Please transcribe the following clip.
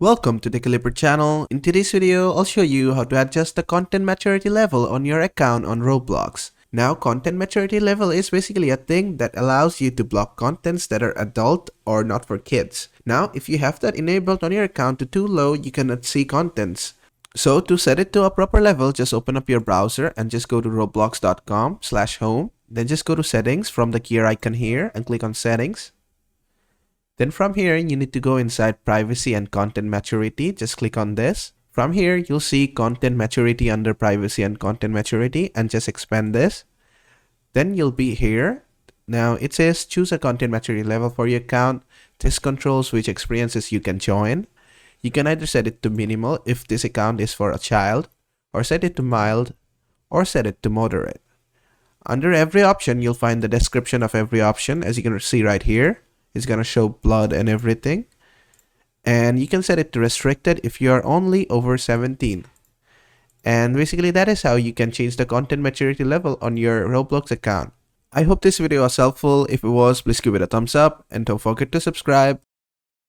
Welcome to the Clipper channel. In today's video, I'll show you how to adjust the content maturity level on your account on Roblox. Now, content maturity level is basically a thing that allows you to block contents that are adult or not for kids. Now, if you have that enabled on your account to too low, you cannot see contents. So to set it to a proper level, just open up your browser and just go to roblox.com/home. Then just go to settings from the gear icon here and click on settings. Then from here, you need to go inside privacy and content maturity. Just click on this. From here, you'll see content maturity under privacy and content maturity and just expand this. Then you'll be here. Now it says choose a content maturity level for your account. This controls which experiences you can join. You can either set it to minimal if this account is for a child, or set it to mild, or set it to moderate. Under every option, you'll find the description of every option. As you can see right here, it's gonna show blood and everything. And you can set it to restricted if you are only over 17. And basically that is how you can change the content maturity level on your Roblox account. I hope this video was helpful. If it was, please give it a thumbs up and don't forget to subscribe.